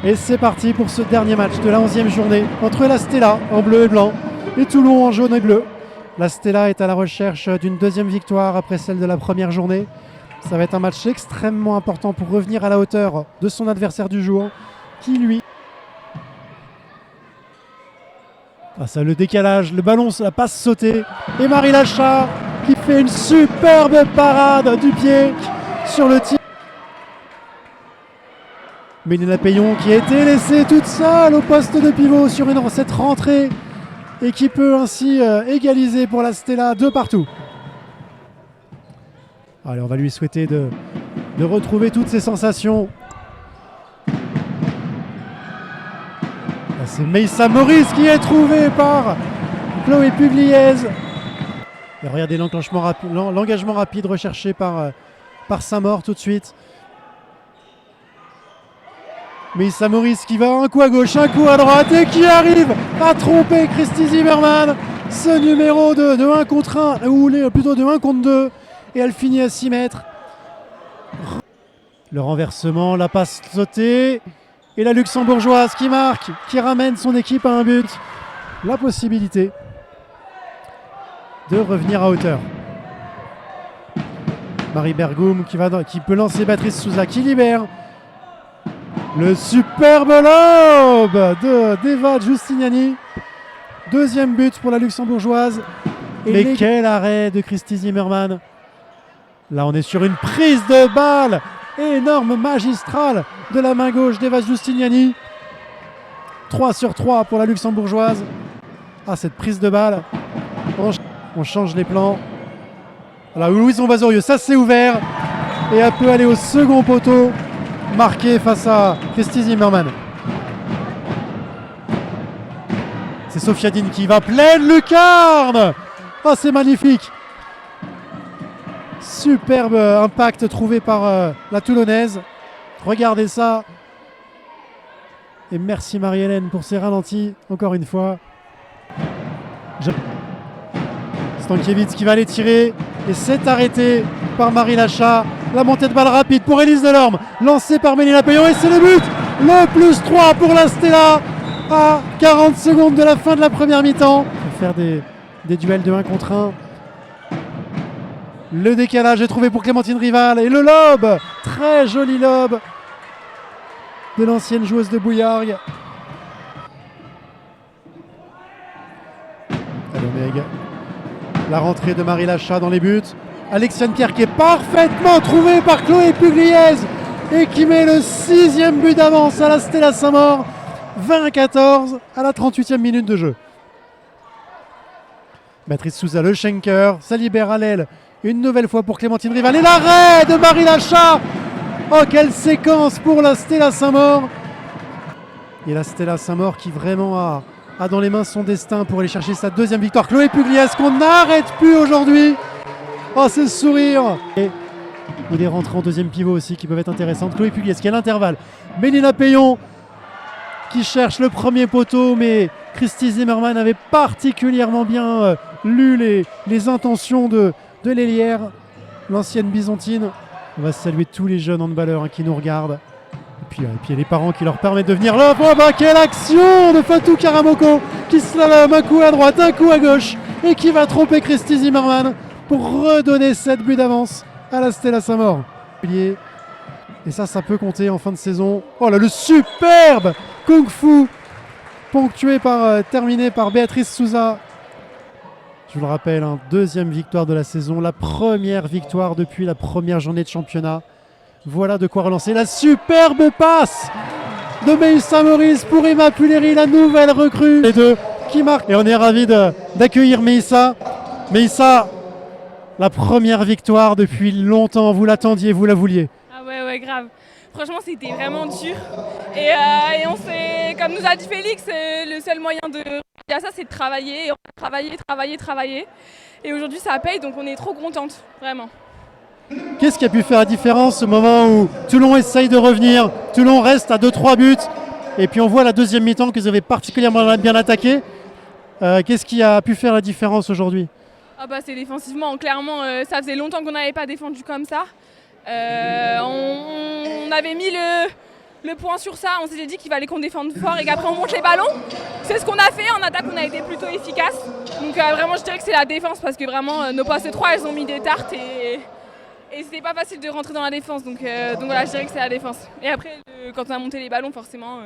Et c'est parti pour ce dernier match de la 11e journée entre la Stella en bleu et blanc et Toulon en jaune et bleu. La Stella est à la recherche d'une deuxième victoire après celle de la première journée. Ça va être un match extrêmement important pour revenir à la hauteur de son adversaire du jour, qui lui... Ah, ça, le décalage, le ballon, la passe sautée. Et Marie Lachat qui fait une superbe parade du pied sur le tir. Mélina Payon qui a été laissée toute seule au poste de pivot sur cette rentrée et qui peut ainsi égaliser pour la Stella 2 partout. Allez, on va lui souhaiter de retrouver toutes ses sensations. C'est Meissa Maurice qui est trouvé par Chloé Pugliese. Et regardez l'engagement rapide recherché par Saint-Maur tout de suite. Meissa Maurice qui va un coup à gauche, un coup à droite et qui arrive à tromper Christy Zimmermann. Ce numéro de 1 contre 1, ou plutôt de 1 contre 2. Et elle finit à 6 mètres. Le renversement, la passe sautée. Et la Luxembourgeoise qui marque, qui ramène son équipe à un but. La possibilité de revenir à hauteur. Marie Bergoum qui peut lancer Béatrice Souza, qui libère. Le superbe lob d'Eva Giustiniani. Deuxième but pour la Luxembourgeoise. Mais quel arrêt de Christy Zimmermann. Là, on est sur une prise de balle énorme, magistrale de la main gauche d'Eva Giustiniani. 3 sur 3 pour la Luxembourgeoise. Ah, cette prise de balle. On change les plans. Voilà, Louison Vasorieux, ça s'est ouvert. Et elle peut aller au second poteau, marqué face à Christy Zimmermann. C'est Sofiadine qui va pleine lucarne. Oh, c'est magnifique. Superbe impact trouvé par la Toulonnaise. Regardez ça. Et merci Marie-Hélène pour ces ralentis, encore une fois. Stankiewicz qui va aller tirer. Et c'est arrêté par Marie Lachat. La montée de balle rapide pour Élise Delorme. Lancée par Mélina Payon. Et c'est le but. Le plus 3 pour la Stella. À 40 secondes de la fin de la première mi-temps. On va faire des duels de 1 contre 1. Le décalage est trouvé pour Clémentine Rival. Et le lob. Très joli lob de l'ancienne joueuse de Bouillargues. La rentrée de Marie Lachat dans les buts. Alexiane Pierre qui est parfaitement trouvée par Chloé Pugliese et qui met le 6e but d'avance à la Stella Saint-Maur. 20-14 à la 38e minute de jeu. Béatrice Souza, le Schenker, ça libère à l'aile. Une nouvelle fois pour Clémentine Rival. Et l'arrêt de Marie Lachat. Oh, quelle séquence pour la Stella Saint-Maur. Et la Stella Saint-Maur qui vraiment a dans les mains son destin pour aller chercher sa deuxième victoire. Chloé Pugliese qu'on n'arrête plus aujourd'hui. Oh, ce sourire. Et il est rentré en deuxième pivot aussi qui peuvent être intéressantes. Chloé Pugliese qui est à l'intervalle. Mélina Payon qui cherche le premier poteau, mais Christy Zimmermann avait particulièrement bien lu les intentions de l'ailière, l'ancienne byzantine. On va saluer tous les jeunes handballeurs qui nous regardent. Et puis les parents qui leur permettent de venir là. Oh bah, quelle action de Fatou Karamoko qui slalome un coup à droite, un coup à gauche et qui va tromper Christy Zimmermann pour redonner 7 buts d'avance à la Stella Saint-Maur. Et ça peut compter en fin de saison. Oh là, le superbe Kung Fu terminé par Béatrice Souza. Je vous le rappelle, deuxième victoire de la saison, la première victoire depuis la première journée de championnat. Voilà de quoi relancer la superbe passe de Meissa Maurice pour Emma Puleri, la nouvelle recrue. Les deux qui marquent. Et on est ravis d'accueillir Meissa. Meissa, la première victoire depuis longtemps. Vous l'attendiez, vous la vouliez. Ah ouais, grave. Franchement, c'était vraiment dur. Et on s'est, comme nous a dit Félix, le seul moyen de à ça, c'est de travailler. Et on a travaillé. Et aujourd'hui, ça paye, donc on est trop contente, vraiment. Qu'est-ce qui a pu faire la différence au moment où Toulon essaye de revenir, Toulon reste à 2-3 buts, et puis on voit la deuxième mi-temps que vous avez particulièrement bien attaqué. Qu'est-ce qui a pu faire la différence aujourd'hui ? C'est défensivement, clairement, ça faisait longtemps qu'on n'avait pas défendu comme ça. On avait mis le point sur ça. On s'était dit qu'il fallait qu'on défende fort et qu'après on monte les ballons. C'est ce qu'on a fait. En attaque, on a été plutôt efficace. Donc vraiment, je dirais que c'est la défense parce que vraiment, nos postes 3, elles ont mis des tartes et c'était pas facile de rentrer dans la défense. Donc voilà, je dirais que c'est la défense. Et après, quand on a monté les ballons, forcément,